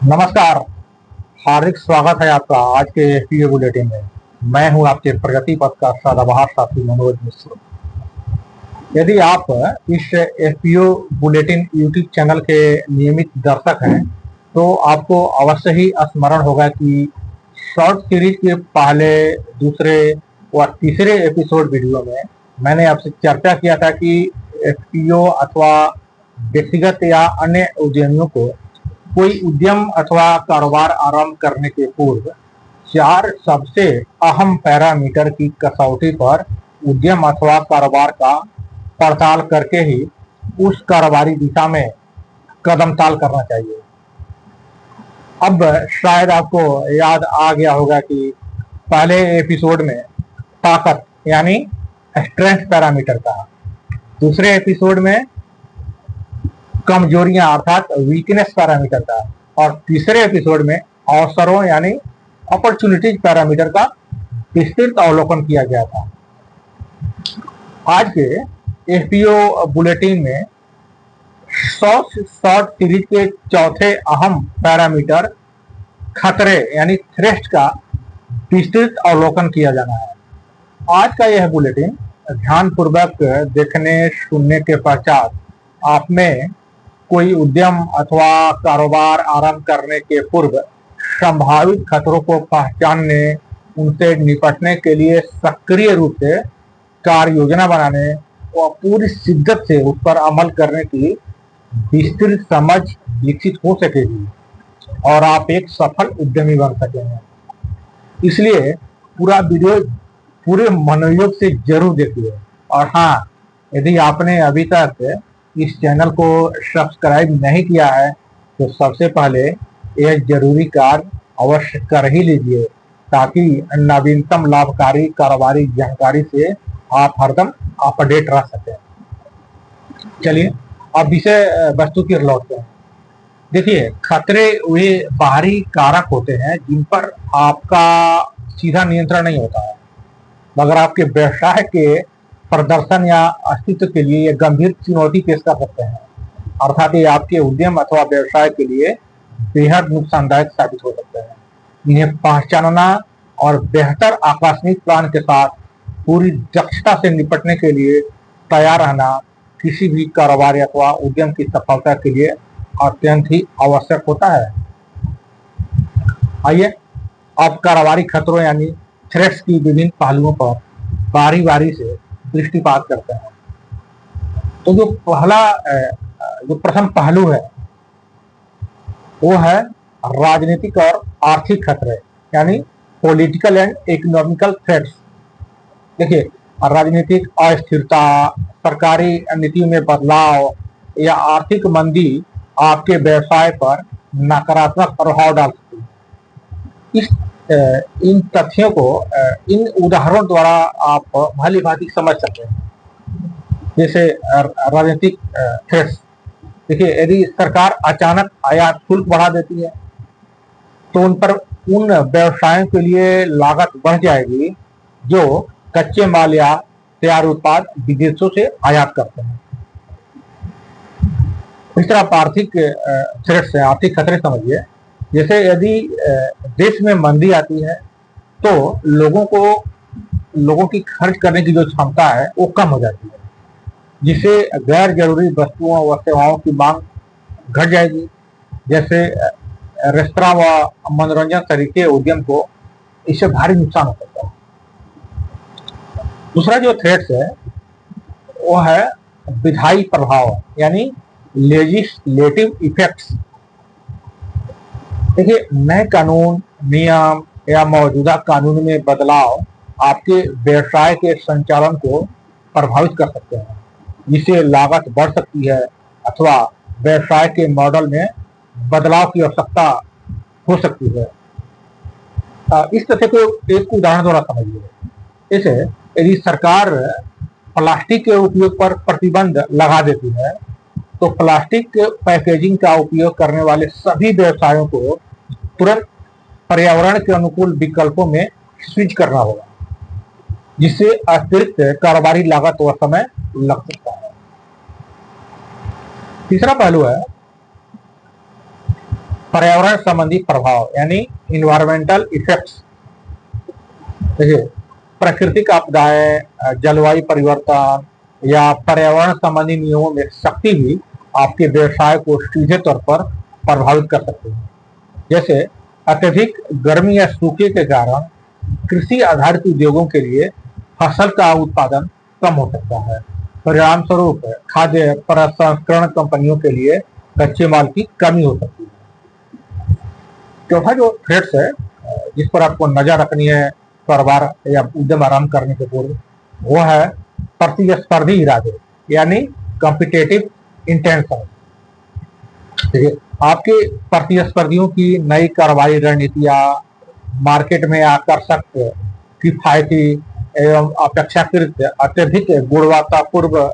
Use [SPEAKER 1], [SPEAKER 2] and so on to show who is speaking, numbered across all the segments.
[SPEAKER 1] नमस्कार। हार्दिक स्वागत है आपका आज के एफपीओ बुलेटिन में। मैं हूं आपके प्रगति पथ का सदाबहार साथी मनोज मिश्र। यदि आप इस एफपीओ बुलेटिन यूट्यूब चैनल के नियमित दर्शक हैं तो आपको अवश्य ही स्मरण होगा कि शॉर्ट सीरीज के पहले, दूसरे व तीसरे एपिसोड वीडियो में मैंने आपसे चर्चा किया था कि एफपीओ अथवा व्यक्तिगत या अन्य उद्यमियों को कोई उद्यम अथवा कारोबार आरंभ करने के पूर्व 4 सबसे अहम पैरामीटर की कसौटी पर उद्यम अथवा कारोबार का पड़ताल करके ही उस कारोबारी दिशा में कदम ताल करना चाहिए। अब शायद आपको याद आ गया होगा कि पहले एपिसोड में ताकत यानी स्ट्रेंथ पैरामीटर था, दूसरे एपिसोड में कमजोरियां अर्थात वीकनेस पैरामीटर का, और तीसरे एपिसोड में अवसरों यानी अपॉर्चुनिटीज पैरामीटर का विस्तृत अवलोकन किया गया था। आज के एफपीओ बुलेटिन में शॉर्ट सीरीज के चौथे अहम पैरामीटर खतरे यानी थ्रेट का विस्तृत अवलोकन किया जाना है। आज का यह बुलेटिन ध्यानपूर्वक देखने सुनने के पश्चात आप में कोई उद्यम अथवा कारोबार आरंभ करने के पूर्व संभावित खतरों को पहचानने, उनसे निपटने के लिए सक्रिय रूप से कार्य योजना बनाने और पूरी शिद्दत से उस पर अमल करने की विस्तृत समझ विकसित हो सकेगी और आप एक सफल उद्यमी बन सकेंगे। इसलिए पूरा वीडियो पूरे मनोयोग से जरूर देखिए। और हाँ, यदि आपने अभी तक इस चैनल को सब्सक्राइब नहीं किया है तो सबसे पहले यह जरूरी कार्य अवश्य कर ही लीजिए ताकि नवीनतम लाभकारी कारोबारी जानकारी से आप हरदम अपडेट रह सकें। चलिए अब विषय वस्तु की ओर लौटते हैं। देखिए, खतरे वे बाहरी कारक होते हैं जिन पर आपका सीधा नियंत्रण नहीं होता है, मगर आपके व्यवसाय के प्रदर्शन या अस्तित्व के लिए ये गंभीर चुनौती पेश कर सकते हैं। अर्थात ये आपके उद्यम अथवा व्यवसाय के लिए बेहद नुकसानदायक साबित हो सकते हैं। इन्हें पहचानना और बेहतर आकस्मिक प्लान के साथ पूरी दक्षता से निपटने के लिए तैयार रहना किसी भी कारोबार अथवा उद्यम की सफलता के लिए अत्यंत ही आवश्यक होता है। आइए अब कारोबारी खतरों यानी थ्रेट्स की विभिन्न पहलुओं पर बारी बारी से दृष्टिपात करते हैं। तो जो प्रथम पहलू है वो है राजनीतिक और आर्थिक खतरे यानी पॉलिटिकल एंड इकोनॉमिकल थ्रेट्स। देखिए, राजनीतिक अस्थिरता, सरकारी नीतियों में बदलाव या आर्थिक मंदी आपके व्यवसाय पर नकारात्मक प्रभाव डाल सकती है। इन तथ्यों को इन उदाहरणों द्वारा आप भली भांति समझ सकते हैं। जैसे राजनीतिक थ्रेट्स, देखिए, यदि सरकार अचानक आयात शुल्क बढ़ा देती है तो उन व्यवसायों के लिए लागत बढ़ जाएगी जो कच्चे माल या तैयार उत्पाद विदेशों से आयात करते हैं। इस तरह आर्थिक थ्रेट्स है, आर्थिक खतरे समझिए। जैसे यदि देश में मंदी आती है तो लोगों की खर्च करने की जो क्षमता है वो कम हो जाती है, जिससे गैर जरूरी वस्तुओं व सेवाओं की मांग घट जाएगी। जैसे रेस्तरां व मनोरंजन तरीके उद्यम को इससे भारी नुकसान हो सकता है। दूसरा जो थ्रेट्स है वो है विधायी प्रभाव यानी लेजिस्लेटिव इफेक्ट्स। देखिए, नए कानून, नियम या मौजूदा कानून में बदलाव आपके व्यवसाय के संचालन को प्रभावित कर सकते हैं, जिससे लागत बढ़ सकती है अथवा व्यवसाय के मॉडल में बदलाव की आवश्यकता हो सकती है। इस तथ्य को एक उदाहरण द्वारा समझिए। जैसे यदि सरकार प्लास्टिक के उपयोग पर प्रतिबंध लगा देती है तो प्लास्टिक पैकेजिंग का उपयोग करने वाले सभी व्यवसायों को तुरंत पर्यावरण के अनुकूल विकल्पों में स्विच करना होगा, जिससे अतिरिक्त कारोबारी लागत व समय लग सकता है। तीसरा पहलू है पर्यावरण संबंधी प्रभाव यानी इन्वायरमेंटल इफेक्ट्स। देखिए, प्राकृतिक आपदाएं, जलवायु परिवर्तन या पर्यावरण संबंधी नियमों में सख्ती भी आपके व्यवसाय को सीधे तौर पर प्रभावित कर सकते हैं। जैसे अत्यधिक गर्मी या सूखे के कारण कृषि आधारित उद्योगों के लिए फसल का उत्पादन कम हो सकता है। परिणाम स्वरूप खाद्य प्रसंस्करण कंपनियों के लिए कच्चे माल की कमी हो सकती है। चौथा जो थ्रेट्स है जिस पर आपको नजर रखनी है कारोबार या उद्यम आरंभ करने के पूर्व, वो है प्रतिस्पर्धी इरादे यानी कॉम्पिटेटिव इंटेंशन। देखिए, आपके प्रतिस्पर्धियों की नई कारोबारी रणनीतियां, मार्केट में आकर्षक, किफायती एवं अपेक्षाकृत अत्यधिक गुणवत्तापूर्ण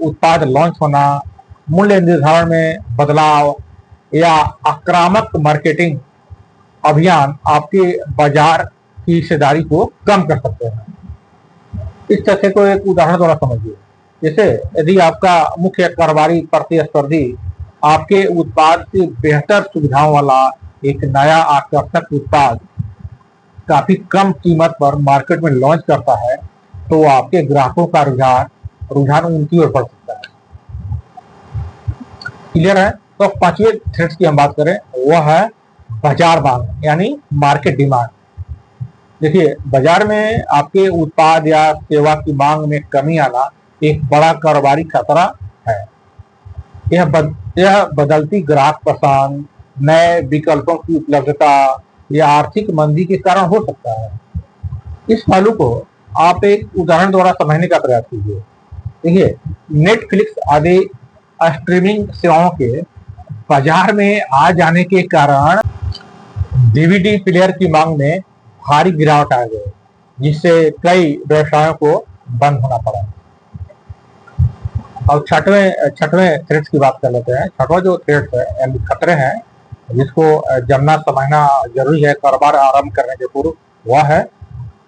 [SPEAKER 1] उत्पाद लॉन्च होना, मूल्य निर्धारण में बदलाव या आक्रामक मार्केटिंग अभियान आपके बाजार की हिस्सेदारी को कम कर सकते हैं। इस तथ्य को एक उदाहरण द्वारा समझिए। जैसे यदि आपका मुख्य कारोबारी प्रतिस्पर्धी आपके उत्पाद से बेहतर सुविधाओं वाला एक नया आकर्षक उत्पाद काफी कम कीमत पर मार्केट में लॉन्च करता है, तो आपके ग्राहकों का रुझान उनकी ओर बढ़ सकता है। क्लियर है? तो पांचवें थ्रेड्स की हम बात करें, वह है बाजार मांग यानी मार्केट डिमांड। देखिए, बाजार में आपके उत्पाद या सेवा की मांग में कमी आना एक बड़ा कारोबारी खतरा है। यह बदलती ग्राहक पसंद, नए विकल्पों की उपलब्धता या आर्थिक मंदी के कारण हो सकता है। इस पहलू को आप एक उदाहरण द्वारा समझने का प्रयास कीजिए। देखिए, नेटफ्लिक्स आदि स्ट्रीमिंग सेवाओं के बाजार में आ जाने के कारण डीवीडी प्लेयर की मांग में भारी गिरावट आ गई, जिससे कई व्यवसायों को बंद होना पड़ा। और छठवें थ्रेड्स की बात कर लेते हैं। छठवां जो थ्रेड्स है यानी खतरे हैं जिसको जानना समझना जरूरी है कारोबार आरंभ करने के पूर्व, वह है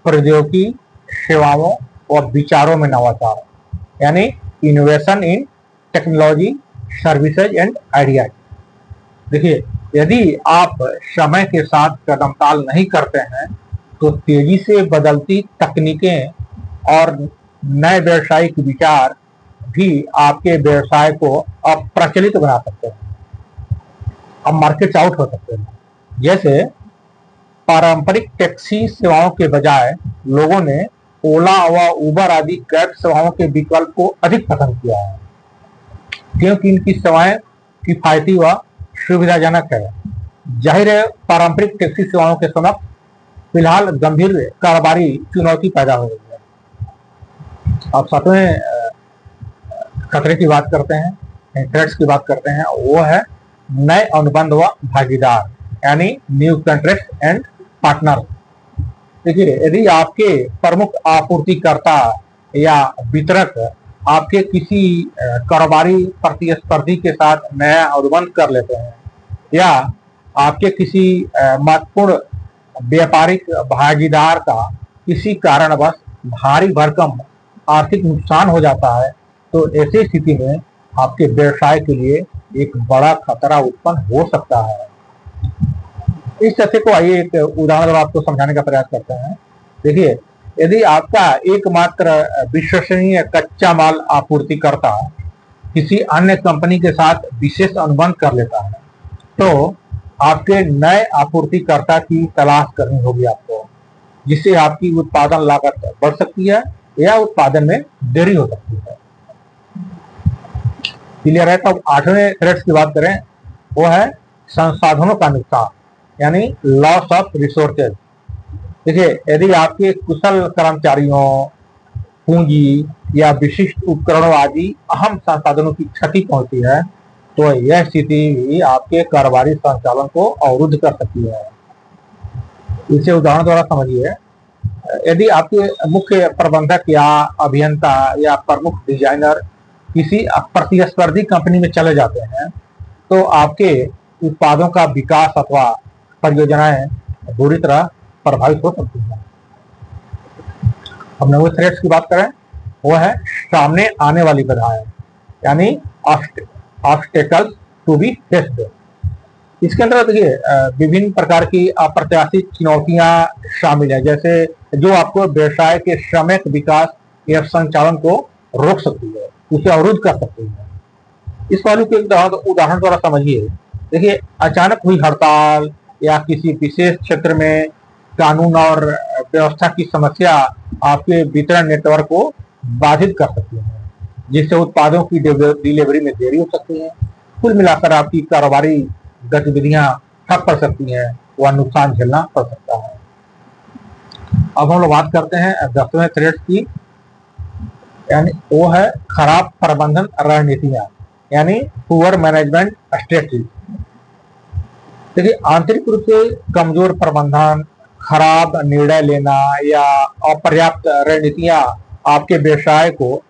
[SPEAKER 1] प्रौद्योगिकी, सेवाओं और विचारों में नवाचार यानी innovation in technology, services and ideas. देखिए, यदि आप समय के साथ कदम ताल नहीं करते हैं तो तेजी से बदलती तकनीकें और नए व्यावसायिक विचार भी आपके व्यवसाय को अप्रचलित बना सकते हैं। अब मार्केट आउट हो सकते हैं। जैसे पारंपरिक टैक्सी सेवाओं के बजाय लोगों ने ओला व उबर आदि कैब सेवाओं के विकल्प को अधिक पसंद किया है, क्योंकि इनकी सेवाएं किफायती व सुविधाजनक है। जाहिर है, पारंपरिक टैक्सी सेवाओं के समक्ष फिलहाल गंभीर कारोबारी चुनौती पैदा हो रही है। अब सातवें खतरे की बात करते हैं, थ्रेट्स की बात करते हैं, वो है नए अनुबंध व भागीदार यानी न्यू कॉन्ट्रैक्ट एंड पार्टनर। देखिए, यदि आपके प्रमुख आपूर्तिकर्ता या वितरक आपके किसी कारोबारी प्रतिस्पर्धी के साथ नया अनुबंध कर लेते हैं या आपके किसी महत्वपूर्ण व्यापारिक भागीदार का किसी कारणवश भारी भरकम आर्थिक नुकसान हो जाता है, तो ऐसी स्थिति में आपके व्यवसाय के लिए एक बड़ा खतरा उत्पन्न हो सकता है। इस तथ्य को आइए एक उदाहरण आपको समझाने का प्रयास करते हैं। देखिए, यदि आपका एकमात्र विश्वसनीय कच्चा माल आपूर्तिकर्ता किसी अन्य कंपनी के साथ विशेष अनुबंध कर लेता है, तो आपके नए आपूर्तिकर्ता की तलाश करनी होगी आपको, जिससे आपकी उत्पादन लागत बढ़ सकती है या उत्पादन में देरी हो सकती है। क्लियर है? तब आठवें थ्रेड्स की बात करें, वो है संसाधनों का नुकसान यानी लॉस ऑफ रिसोर्सेज। देखिए, यदि आपके कुशल कर्मचारियों, पूंजी या विशिष्ट उपकरणों आदि अहम संसाधनों की क्षति पहुंचती है, तो यह स्थिति भी आपके कारोबारी संचालन को अवरुद्ध कर सकती है। इसे उदाहरण द्वारा समझिए। यदि आपके मुख्य प्रबंधक या अभियंता या प्रमुख डिजाइनर किसी प्रतिस्पर्धी कंपनी में चले जाते हैं, तो आपके उत्पादों का विकास अथवा परियोजनाएं बुरी तरह प्रभावित हो सकती हैं। अब नए थ्रेट्स की बात करें, वो है सामने आने वाली बाधाएं यानी ऑब्स्टेकल्स टू बी फेस्ड। इसके अंदर देखिए विभिन्न प्रकार की अप्रत्याशित चुनौतियां शामिल है, जैसे जो आपको व्यवसाय के श्रमिक विकास या संचालन को रोक सकती है, उसे अवरुद्ध कर सकती है। इस पहलू के उदाहरण द्वारा समझिए। देखिए अचानक हुई हड़ताल या किसी विशेष क्षेत्र में कानून और व्यवस्था की समस्या आपके वितरण नेटवर्क को बाधित कर सकती है, जिससे उत्पादों की डिलीवरी में देरी हो सकती है। कुल मिलाकर आपकी कारोबारी गतिविधियां ठप पड़ सकती हैं, वह नुकसान झेलना पड़ सकता है। अब हम लोग बात करते हैं 10वें थ्रेट की, यानी वो है खराब प्रबंधन रणनीतियां, यानी पुअर मैनेजमेंट स्ट्रेटजी। देखिए आंतरिक रूप से कमजोर प्रबंधन, खराब निर्णय लेना या अपर्याप्त रणनीतियां आपके व्यवसाय को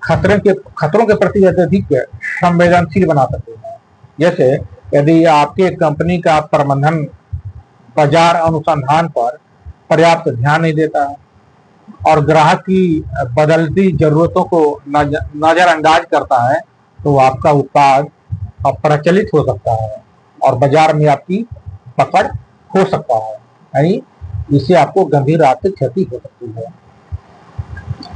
[SPEAKER 1] खतरों के प्रति अत्यधिक संवेदनशील बना सकते हैं। जैसे यदि आपके कंपनी का प्रबंधन बाजार अनुसंधान पर पर्याप्त ध्यान नहीं देता है और ग्राहक की बदलती जरूरतों को नजरअंदाज करता है, तो आपका उत्पाद अप्रचलित हो सकता है और बाजार में आपकी पकड़ हो सकता है, यानी इससे आपको गंभीर आर्थिक क्षति हो सकती है।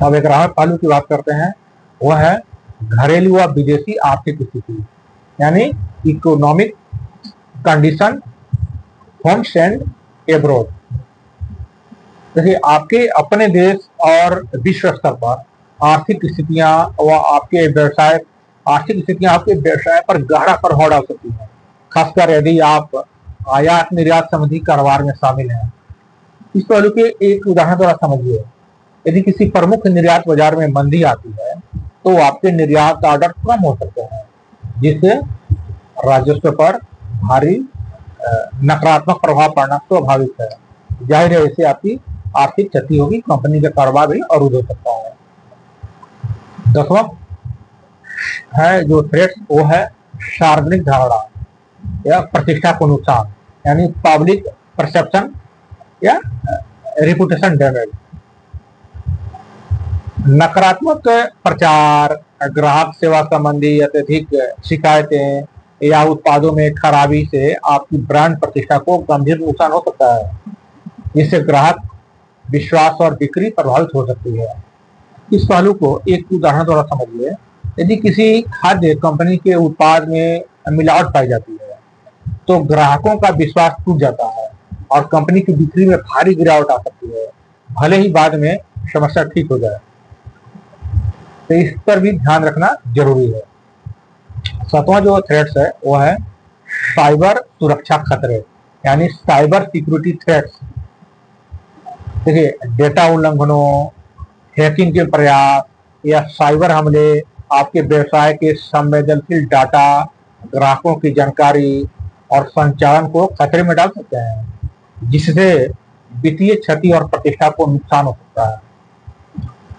[SPEAKER 1] अब एक राहत पहलू की बात करते हैं, वह है घरेलू व विदेशी आर्थिक स्थिति, यानी economic condition homes and abroad. देखिए आपके अपने देश और विश्व स्तर पर आर्थिक स्थितियां आपके व्यवसाय पर गहरा प्रभाव डाल सकती हैं, खासकर यदि आप आयात निर्यात संबंधी कारोबार में शामिल हैं। इस पहलू के एक उदाहरण द्वारा समझिए। यदि किसी प्रमुख निर्यात बाजार में मंदी आती है, तो आपके निर्यात ऑर्डर कम हो सकते हैं, जिससे राजस्व पर भारी नकारात्मक प्रभाव पड़ना स्वाभाविक है। जाहिर है इससे आपकी आर्थिक क्षति होगी, कंपनी का कारोबार भी अवरुद्ध हो सकता है। 10वां है जो थ्रेट, वो है सार्वजनिक धारणा या प्रतिष्ठा को नुकसान, यानी पब्लिक परसेप्शन या रेपुटेशन डैमेज। नकारात्मक प्रचार, ग्राहक सेवा संबंधी अत्यधिक शिकायतें या उत्पादों में खराबी से आपकी ब्रांड प्रतिष्ठा को गंभीर नुकसान हो सकता है, जिससे ग्राहक विश्वास और बिक्री प्रभावित हो सकती है। इस पहलू को एक उदाहरण द्वारा समझिए। यदि किसी खाद्य कंपनी के उत्पाद में मिलावट पाई जाती है, तो ग्राहकों का विश्वास टूट जाता है और कंपनी की बिक्री में भारी गिरावट आ सकती है, भले ही बाद में समस्या ठीक हो जाए। तो इस पर भी ध्यान रखना जरूरी है। 7वां जो थ्रेट्स है वो है साइबर सुरक्षा खतरे, यानी साइबर सिक्योरिटी थ्रेट्स। देखिए डेटा उल्लंघनों, हैकिंग के प्रयास या साइबर हमले आपके व्यवसाय के संवेदनशील डाटा, ग्राहकों की जानकारी और संचालन को खतरे में डाल सकते हैं, जिससे वित्तीय क्षति और प्रतिष्ठा को नुकसान हो सकता है।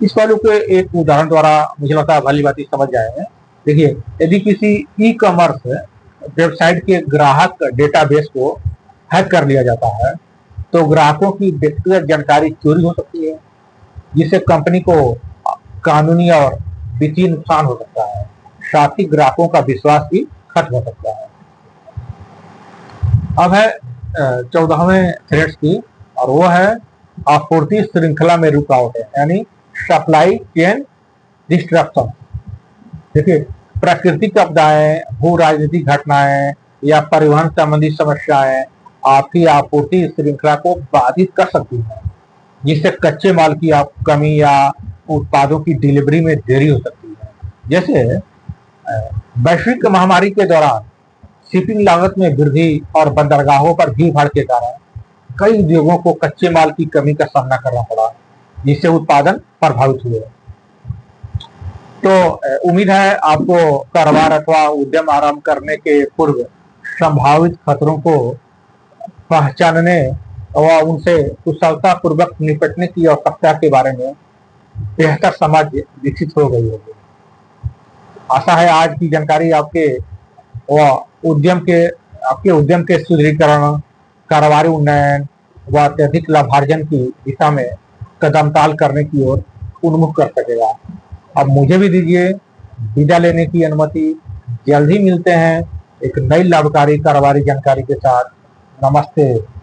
[SPEAKER 1] इस पहलू के एक उदाहरण द्वारा मुझे लगता है भली बात समझ जाएंगे। देखिए यदि किसी ई कॉमर्स वेबसाइट के ग्राहक डेटाबेस को हैक कर लिया जाता है, तो ग्राहकों की व्यक्तिगत जानकारी चोरी हो सकती है, जिससे कंपनी को कानूनी और वित्तीय नुकसान हो सकता है, साथ ही ग्राहकों का विश्वास भी खत्म हो सकता है। अब है 14वें थ्रेट्स की, और वो है आपूर्ति श्रृंखला में रुकावट है, यानी सप्लाई चेन डिस्ट्रप्शन। देखिए प्राकृतिक आपदाएं, भू राजनीतिक घटनाएं या परिवहन संबंधी समस्याएं आपकी आपूर्ति श्रृंखला को बाधित कर सकती हैं, जिससे कच्चे माल की कमी या उत्पादों की डिलीवरी में देरी हो सकती है। जैसे वैश्विक महामारी के दौरान शिपिंग लागत में वृद्धि और बंदरगाहों पर भीड़ भाड़ के कारण कई उद्योगों को कच्चे माल की कमी का सामना करना पड़ा, जिससे उत्पादन प्रभावित हुए। तो उम्मीद है आपको कारोबार अथवा उद्यम आरंभ करने के पूर्व संभावित खतरों को पहचानने और उनसे कुशलता पूर्वक निपटने की आवश्यकता के बारे में बेहतर समझ विकसित हो गई होगी। आशा है आज की जानकारी आपके उद्यम के सुदृढ़ीकरण, कारोबारी उन्नयन व अत्यधिक लाभार्जन की दिशा में कदम ताल करने की ओर उन्मुख कर सकेगा। अब मुझे भी दीजिए विदा लेने की अनुमति। जल्द ही मिलते हैं एक नई लाभकारी कारोबारी जानकारी के साथ। नमस्ते।